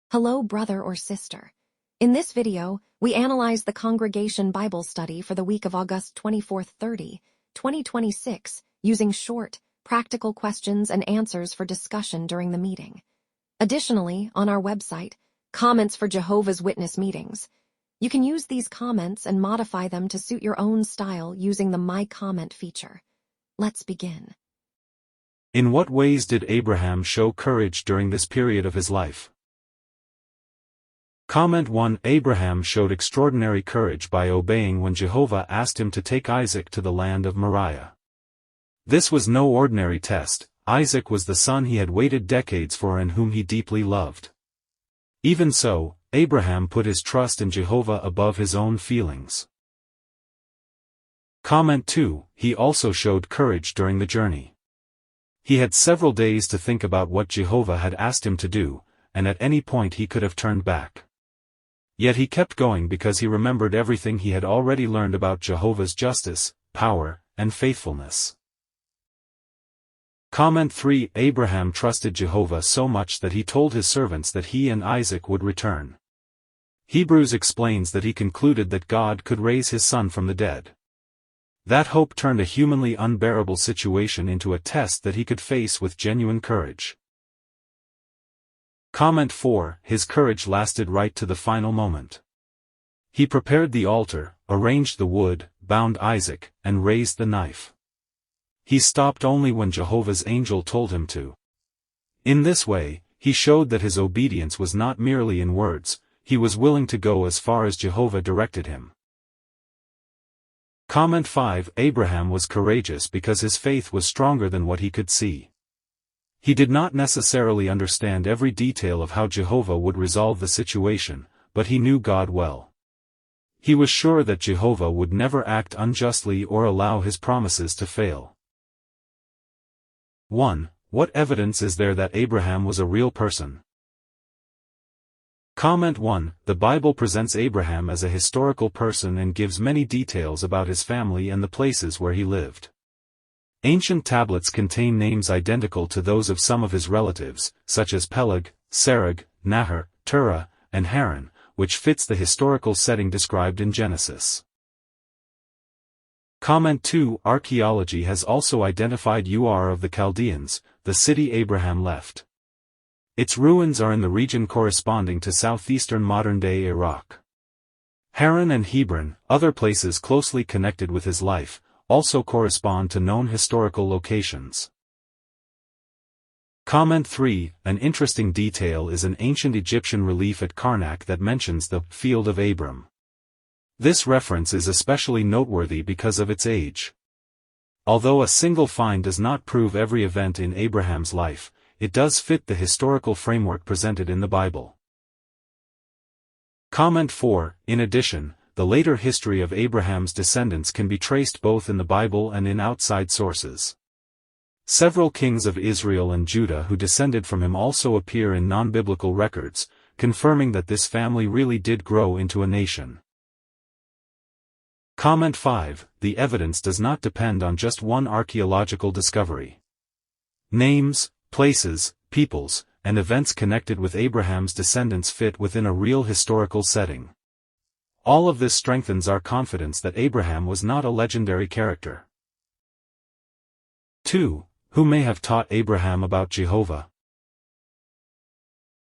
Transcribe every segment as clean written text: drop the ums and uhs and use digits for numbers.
Hello, brother or sister. In this video, we analyze the Congregation Bible Study for the week of August 24-30, 2026, using short, practical questions and answers for discussion during the meeting. Additionally, on our website, comments for Jehovah's Witness meetings. You can use these comments and modify them to suit your own style using the My Comment feature. Let's begin. In what ways did Abraham show courage during this period of his life? Comment 1. Abraham showed extraordinary courage by obeying when Jehovah asked him to take Isaac to the land of Moriah. This was no ordinary test. Isaac was the son he had waited decades for and whom he deeply loved. Even so, Abraham put his trust in Jehovah above his own feelings. Comment 2. He also showed courage during the journey. He had several days to think about what Jehovah had asked him to do, and at any point he could have turned back. Yet he kept going because he remembered everything he had already learned about Jehovah's justice, power, and faithfulness. Comment 3. Abraham trusted Jehovah so much that he told his servants that he and Isaac would return. Hebrews explains that he concluded that God could raise his son from the dead. That hope turned a humanly unbearable situation into a test that he could face with genuine courage. Comment 4. His courage lasted right to the final moment. He prepared the altar, arranged the wood, bound Isaac, and raised the knife. He stopped only when Jehovah's angel told him to. In this way, he showed that his obedience was not merely in words, he was willing to go as far as Jehovah directed him. Comment 5. Abraham was courageous because his faith was stronger than what he could see. He did not necessarily understand every detail of how Jehovah would resolve the situation, but he knew God well. He was sure that Jehovah would never act unjustly or allow his promises to fail. 1. What evidence is there that Abraham was a real person? Comment 1. The Bible presents Abraham as a historical person and gives many details about his family and the places where he lived. Ancient tablets contain names identical to those of some of his relatives, such as Peleg, Serug, Nahor, Terah, and Haran, which fits the historical setting described in Genesis. Comment 2. Archaeology has also identified Ur of the Chaldeans, the city Abraham left. Its ruins are in the region corresponding to southeastern modern-day Iraq. Haran and Hebron, other places closely connected with his life, also correspond to known historical locations. Comment 3. An interesting detail is an ancient Egyptian relief at Karnak that mentions the Field of Abram. This reference is especially noteworthy because of its age. Although a single find does not prove every event in Abraham's life, it does fit the historical framework presented in the Bible. Comment 4. In addition, the later history of Abraham's descendants can be traced both in the Bible and in outside sources. Several kings of Israel and Judah who descended from him also appear in non-biblical records, confirming that this family really did grow into a nation. Comment 5. The evidence does not depend on just one archaeological discovery. Names, places, peoples, and events connected with Abraham's descendants fit within a real historical setting. All of this strengthens our confidence that Abraham was not a legendary character. 2. Who may have taught Abraham about Jehovah?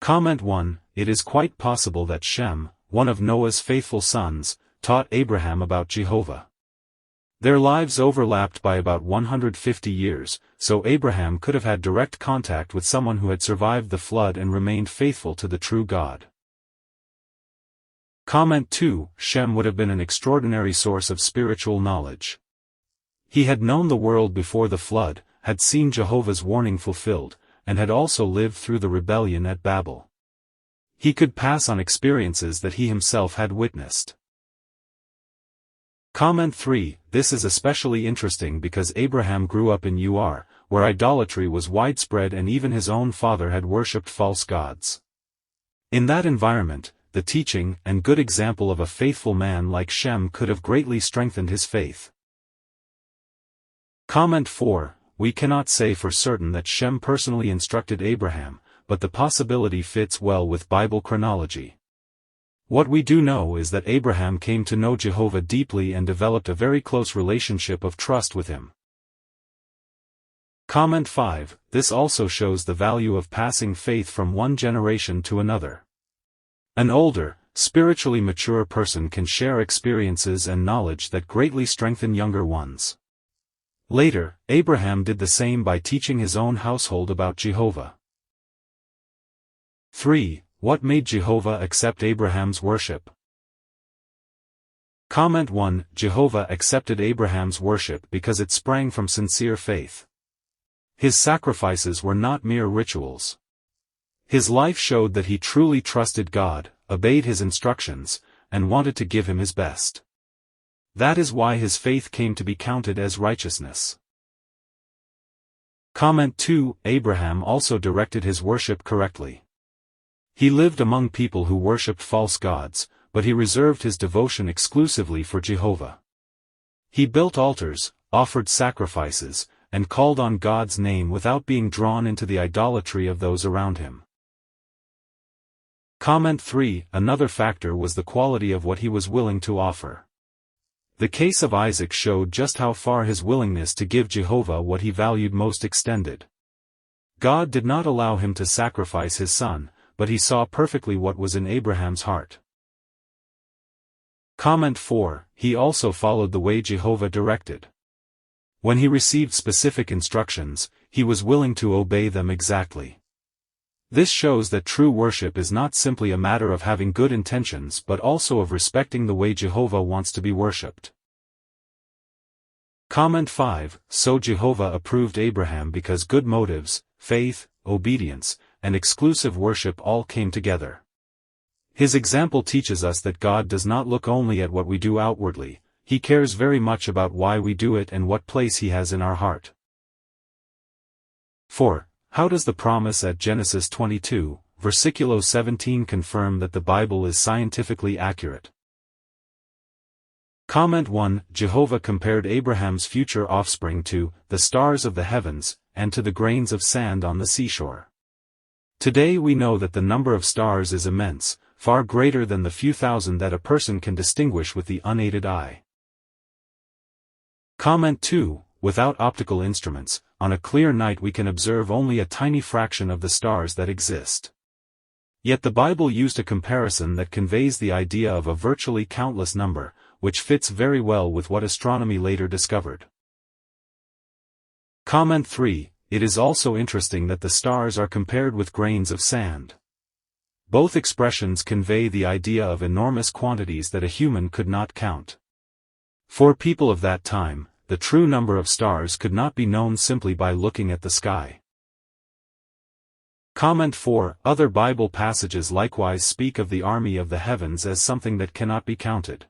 Comment 1. It is quite possible that Shem, one of Noah's faithful sons, taught Abraham about Jehovah. Their lives overlapped by about 150 years, so Abraham could have had direct contact with someone who had survived the flood and remained faithful to the true God. Comment 2. Shem would have been an extraordinary source of spiritual knowledge. He had known the world before the flood, had seen Jehovah's warning fulfilled, and had also lived through the rebellion at Babel. He could pass on experiences that he himself had witnessed. Comment 3. This is especially interesting because Abraham grew up in Ur, where idolatry was widespread and even his own father had worshipped false gods. In that environment, the teaching and good example of a faithful man like Shem could have greatly strengthened his faith. Comment 4. We cannot say for certain that Shem personally instructed Abraham, but the possibility fits well with Bible chronology. What we do know is that Abraham came to know Jehovah deeply and developed a very close relationship of trust with him. Comment 5. This also shows the value of passing faith from one generation to another. An older, spiritually mature person can share experiences and knowledge that greatly strengthen younger ones. Later, Abraham did the same by teaching his own household about Jehovah. 3. What made Jehovah accept Abraham's worship? Comment 1. Jehovah accepted Abraham's worship because it sprang from sincere faith. His sacrifices were not mere rituals. His life showed that he truly trusted God, obeyed his instructions, and wanted to give him his best. That is why his faith came to be counted as righteousness. Comment 2. Abraham also directed his worship correctly. He lived among people who worshipped false gods, but he reserved his devotion exclusively for Jehovah. He built altars, offered sacrifices, and called on God's name without being drawn into the idolatry of those around him. Comment 3. Another factor was the quality of what he was willing to offer. The case of Isaac showed just how far his willingness to give Jehovah what he valued most extended. God did not allow him to sacrifice his son, but he saw perfectly what was in Abraham's heart. Comment 4. He also followed the way Jehovah directed. When he received specific instructions, he was willing to obey them exactly. This shows that true worship is not simply a matter of having good intentions but also of respecting the way Jehovah wants to be worshipped. Comment 5. So Jehovah approved Abraham because good motives, faith, obedience, and exclusive worship all came together. His example teaches us that God does not look only at what we do outwardly, he cares very much about why we do it and what place he has in our heart. 4. How does the promise at Genesis 22, versiculo 17 confirm that the Bible is scientifically accurate? Comment 1. Jehovah compared Abraham's future offspring to the stars of the heavens, and to the grains of sand on the seashore. Today we know that the number of stars is immense, far greater than the few thousand that a person can distinguish with the unaided eye. Comment 2. Without optical instruments, on a clear night we can observe only a tiny fraction of the stars that exist. Yet the Bible used a comparison that conveys the idea of a virtually countless number, which fits very well with what astronomy later discovered. Comment 3. It is also interesting that the stars are compared with grains of sand. Both expressions convey the idea of enormous quantities that a human could not count. For people of that time, the true number of stars could not be known simply by looking at the sky. Comment 4. Other Bible passages likewise speak of the army of the heavens as something that cannot be counted.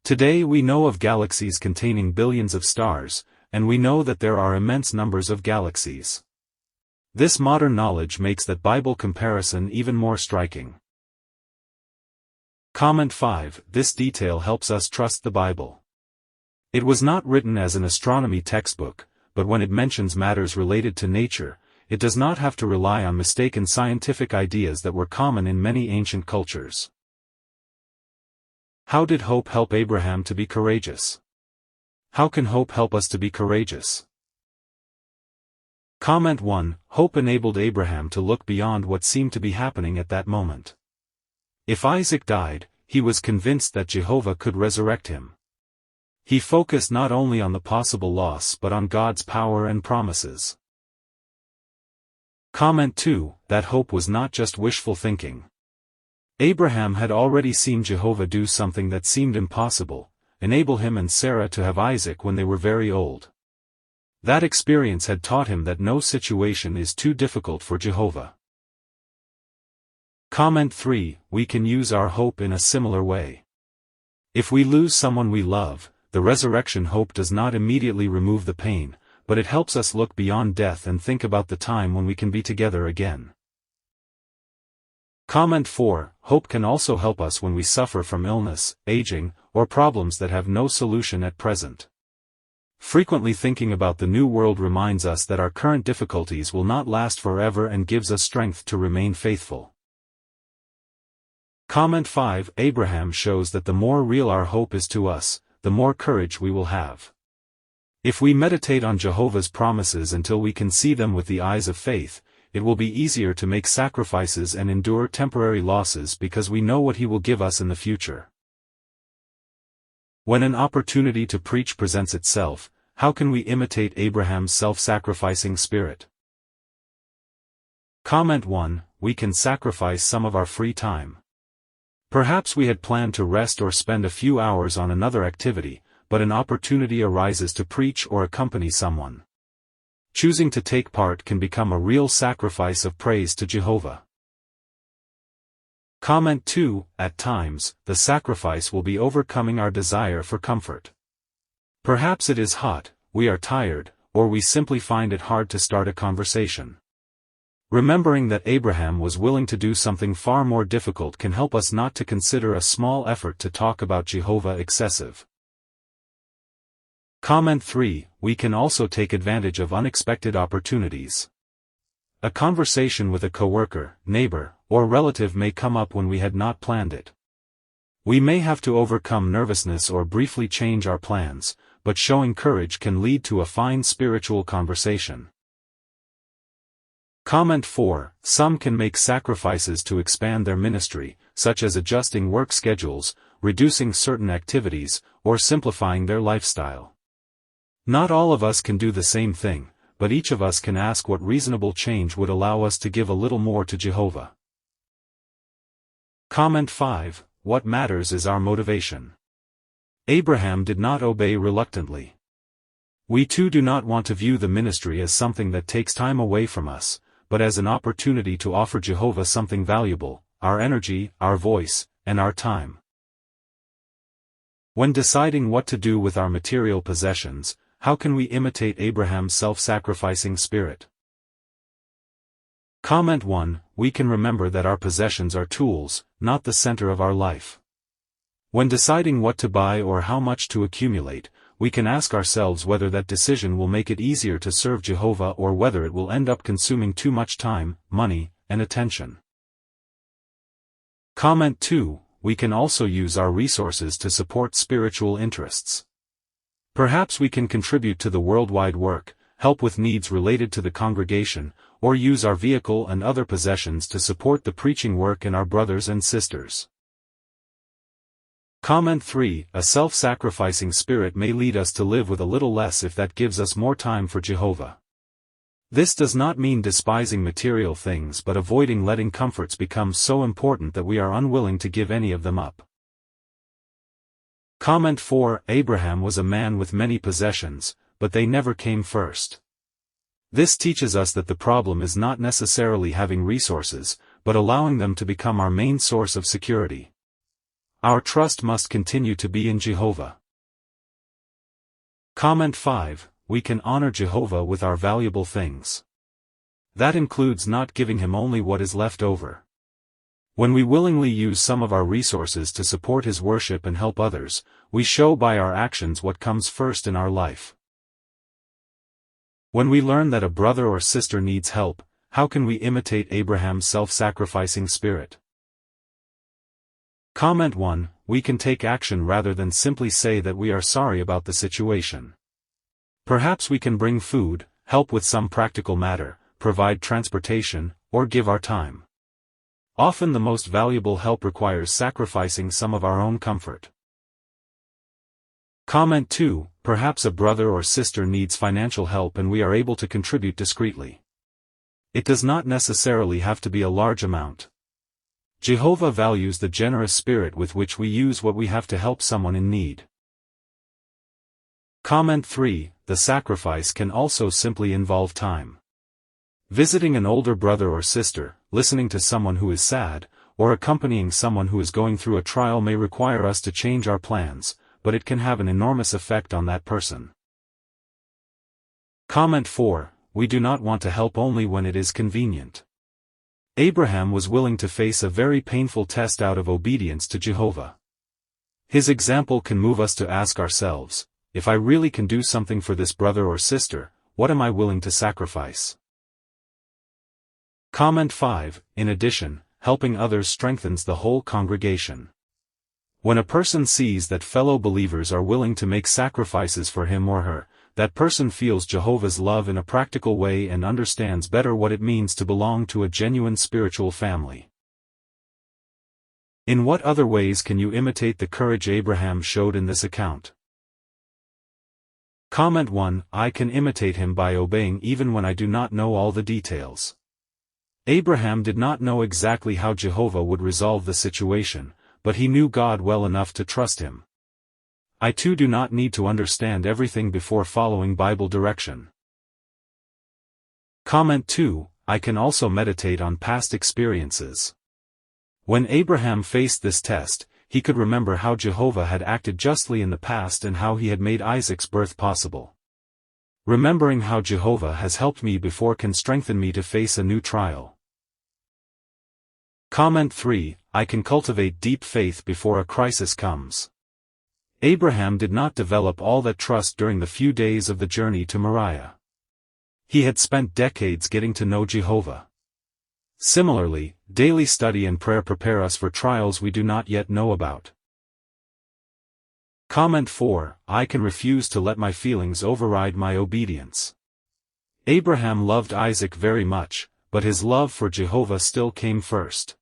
Today we know of galaxies containing billions of stars, and we know that there are immense numbers of galaxies. This modern knowledge makes that Bible comparison even more striking. Comment 5. This detail helps us trust the Bible. It was not written as an astronomy textbook, but when it mentions matters related to nature, it does not have to rely on mistaken scientific ideas that were common in many ancient cultures. How did hope help Abraham to be courageous? How can hope help us to be courageous? Comment 1. Hope enabled Abraham to look beyond what seemed to be happening at that moment. If Isaac died, he was convinced that Jehovah could resurrect him. He focused not only on the possible loss but on God's power and promises. Comment 2. That hope was not just wishful thinking. Abraham had already seen Jehovah do something that seemed impossible, enable him and Sarah to have Isaac when they were very old. That experience had taught him that no situation is too difficult for Jehovah. Comment 3. We can use our hope in a similar way. If we lose someone we love, the resurrection hope does not immediately remove the pain, but it helps us look beyond death and think about the time when we can be together again. Comment 4. Hope can also help us when we suffer from illness, aging, or problems that have no solution at present. Frequently thinking about the new world reminds us that our current difficulties will not last forever and gives us strength to remain faithful. Comment 5. Abraham shows that the more real our hope is to us, the more courage we will have. If we meditate on Jehovah's promises until we can see them with the eyes of faith, it will be easier to make sacrifices and endure temporary losses because we know what He will give us in the future. When an opportunity to preach presents itself, how can we imitate Abraham's self-sacrificing spirit? Comment 1. We can sacrifice some of our free time. Perhaps we had planned to rest or spend a few hours on another activity, but an opportunity arises to preach or accompany someone. Choosing to take part can become a real sacrifice of praise to Jehovah. Comment 2. At times, the sacrifice will be overcoming our desire for comfort. Perhaps it is hot, we are tired, or we simply find it hard to start a conversation. Remembering that Abraham was willing to do something far more difficult can help us not to consider a small effort to talk about Jehovah excessive. Comment 3. We can also take advantage of unexpected opportunities. A conversation with a coworker, neighbor, or relative may come up when we had not planned it. We may have to overcome nervousness or briefly change our plans, but showing courage can lead to a fine spiritual conversation. Comment 4. Some can make sacrifices to expand their ministry, such as adjusting work schedules, reducing certain activities, or simplifying their lifestyle. Not all of us can do the same thing, but each of us can ask what reasonable change would allow us to give a little more to Jehovah. Comment 5. What matters is our motivation. Abraham did not obey reluctantly. We too do not want to view the ministry as something that takes time away from us, but as an opportunity to offer Jehovah something valuable, our energy, our voice, and our time. When deciding what to do with our material possessions, how can we imitate Abraham's self-sacrificing spirit? Comment 1. We can remember that our possessions are tools, not the center of our life. When deciding what to buy or how much to accumulate, we can ask ourselves whether that decision will make it easier to serve Jehovah or whether it will end up consuming too much time, money, and attention. Comment 2. We can also use our resources to support spiritual interests. Perhaps we can contribute to the worldwide work, help with needs related to the congregation, or use our vehicle and other possessions to support the preaching work and our brothers and sisters. Comment 3. A self-sacrificing spirit may lead us to live with a little less if that gives us more time for Jehovah. This does not mean despising material things but avoiding letting comforts become so important that we are unwilling to give any of them up. Comment 4. Abraham was a man with many possessions, but they never came first. This teaches us that the problem is not necessarily having resources, but allowing them to become our main source of security. Our trust must continue to be in Jehovah. Comment 5. We can honor Jehovah with our valuable things. That includes not giving Him only what is left over. When we willingly use some of our resources to support His worship and help others, we show by our actions what comes first in our life. When we learn that a brother or sister needs help, how can we imitate Abraham's self-sacrificing spirit? Comment 1. We can take action rather than simply say that we are sorry about the situation. Perhaps we can bring food, help with some practical matter, provide transportation, or give our time. Often the most valuable help requires sacrificing some of our own comfort. Comment 2. Perhaps a brother or sister needs financial help and we are able to contribute discreetly. It does not necessarily have to be a large amount. Jehovah values the generous spirit with which we use what we have to help someone in need. Comment 3. The sacrifice can also simply involve time. Visiting an older brother or sister, listening to someone who is sad, or accompanying someone who is going through a trial may require us to change our plans, but it can have an enormous effect on that person. Comment 4. We do not want to help only when it is convenient. Abraham was willing to face a very painful test out of obedience to Jehovah. His example can move us to ask ourselves, if I really can do something for this brother or sister, what am I willing to sacrifice? Comment 5. In addition, helping others strengthens the whole congregation. When a person sees that fellow believers are willing to make sacrifices for him or her, that person feels Jehovah's love in a practical way and understands better what it means to belong to a genuine spiritual family. In what other ways can you imitate the courage Abraham showed in this account? Comment 1. I can imitate him by obeying even when I do not know all the details. Abraham did not know exactly how Jehovah would resolve the situation, but he knew God well enough to trust him. I too do not need to understand everything before following Bible direction. Comment 2. I can also meditate on past experiences. When Abraham faced this test, he could remember how Jehovah had acted justly in the past and how he had made Isaac's birth possible. Remembering how Jehovah has helped me before can strengthen me to face a new trial. Comment 3. I can cultivate deep faith before a crisis comes. Abraham did not develop all that trust during the few days of the journey to Moriah. He had spent decades getting to know Jehovah. Similarly, daily study and prayer prepare us for trials we do not yet know about. Comment 4. I can refuse to let my feelings override my obedience. Abraham loved Isaac very much, but his love for Jehovah still came first.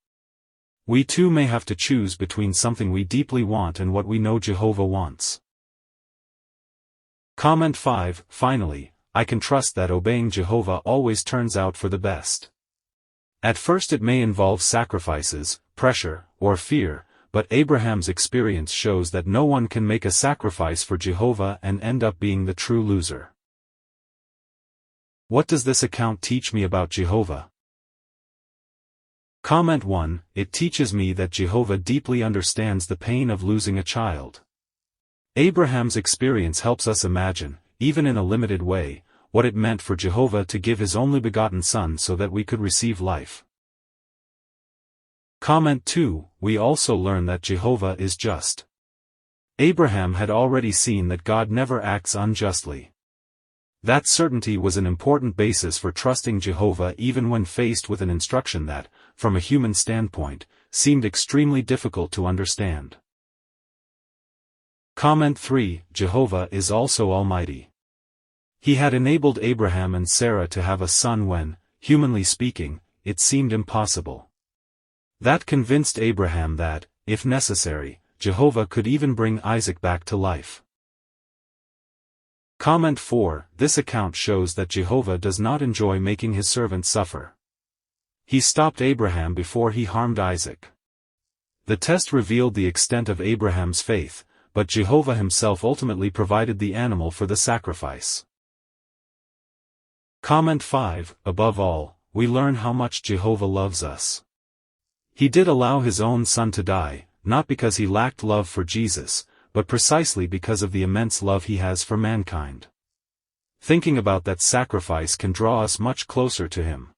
We too may have to choose between something we deeply want and what we know Jehovah wants. Comment 5. Finally, I can trust that obeying Jehovah always turns out for the best. At first it may involve sacrifices, pressure, or fear, but Abraham's experience shows that no one can make a sacrifice for Jehovah and end up being the true loser. What does this account teach me about Jehovah? Comment 1. It teaches me that Jehovah deeply understands the pain of losing a child. Abraham's experience helps us imagine, even in a limited way, what it meant for Jehovah to give his only begotten Son so that we could receive life. Comment 2. We also learn that Jehovah is just. Abraham had already seen that God never acts unjustly. That certainty was an important basis for trusting Jehovah even when faced with an instruction that, from a human standpoint, seemed extremely difficult to understand. Comment 3. Jehovah is also almighty. He had enabled Abraham and Sarah to have a son when, humanly speaking, it seemed impossible. That convinced Abraham that, if necessary, Jehovah could even bring Isaac back to life. Comment 4. This account shows that Jehovah does not enjoy making his servant suffer. He stopped Abraham before he harmed Isaac. The test revealed the extent of Abraham's faith, but Jehovah himself ultimately provided the animal for the sacrifice. Comment 5. Above all, we learn how much Jehovah loves us. He did allow his own Son to die, not because he lacked love for Jesus, but precisely because of the immense love he has for mankind. Thinking about that sacrifice can draw us much closer to him.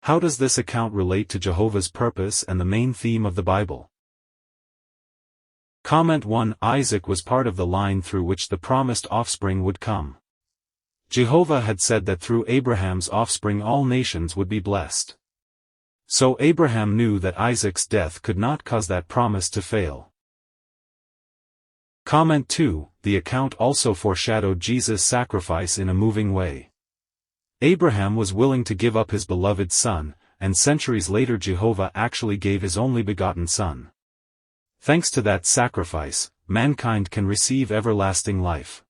How does this account relate to Jehovah's purpose and the main theme of the Bible? Comment 1. Isaac was part of the line through which the promised offspring would come. Jehovah had said that through Abraham's offspring all nations would be blessed. So Abraham knew that Isaac's death could not cause that promise to fail. Comment 2. The account also foreshadowed Jesus' sacrifice in a moving way. Abraham was willing to give up his beloved son, and centuries later Jehovah actually gave his only begotten Son. Thanks to that sacrifice, mankind can receive everlasting life.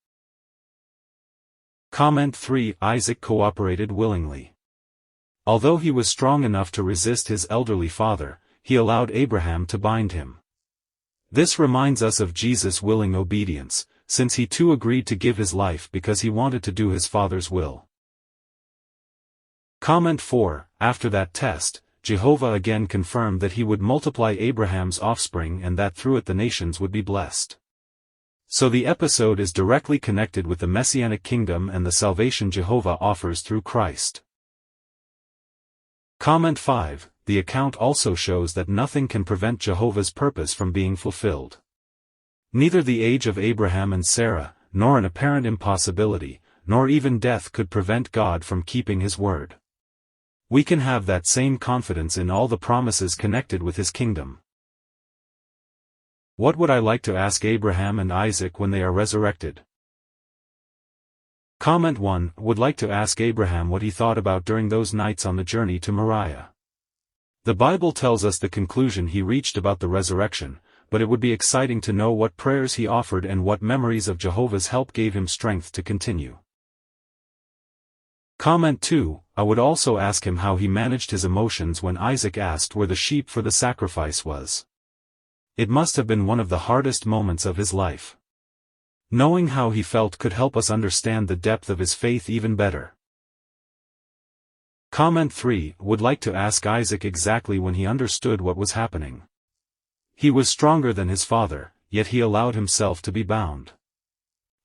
Comment 3. Isaac cooperated willingly. Although he was strong enough to resist his elderly father, he allowed Abraham to bind him. This reminds us of Jesus' willing obedience, since he too agreed to give his life because he wanted to do his Father's will. Comment 4. After that test, Jehovah again confirmed that he would multiply Abraham's offspring and that through it the nations would be blessed. So the episode is directly connected with the Messianic kingdom and the salvation Jehovah offers through Christ. Comment 5. The account also shows that nothing can prevent Jehovah's purpose from being fulfilled. Neither the age of Abraham and Sarah, nor an apparent impossibility, nor even death could prevent God from keeping his word. We can have that same confidence in all the promises connected with his kingdom. What would I like to ask Abraham and Isaac when they are resurrected? Comment 1. Would like to ask Abraham what he thought about during those nights on the journey to Moriah. The Bible tells us the conclusion he reached about the resurrection, but it would be exciting to know what prayers he offered and what memories of Jehovah's help gave him strength to continue. Comment 2. I would also ask him how he managed his emotions when Isaac asked where the sheep for the sacrifice was. It must have been one of the hardest moments of his life. Knowing how he felt could help us understand the depth of his faith even better. Comment 3. Would like to ask Isaac exactly when he understood what was happening. He was stronger than his father, yet he allowed himself to be bound.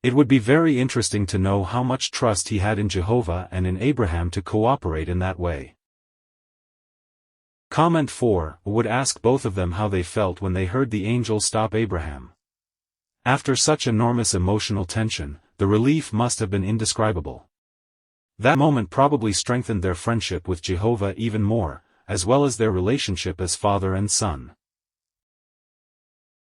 It would be very interesting to know how much trust he had in Jehovah and in Abraham to cooperate in that way. Comment 4. Would ask both of them how they felt when they heard the angel stop Abraham. After such enormous emotional tension, the relief must have been indescribable. That moment probably strengthened their friendship with Jehovah even more, as well as their relationship as father and son.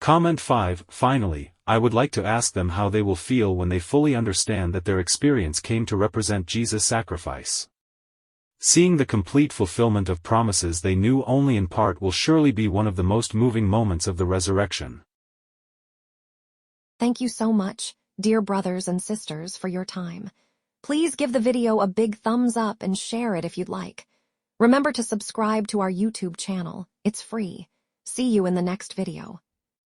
Comment 5. Finally, I would like to ask them how they will feel when they fully understand that their experience came to represent Jesus' sacrifice. Seeing the complete fulfillment of promises they knew only in part will surely be one of the most moving moments of the resurrection. Thank you so much, dear brothers and sisters, for your time. Please give the video a big thumbs up and share it if you'd like. Remember to subscribe to our YouTube channel. It's free. See you in the next video.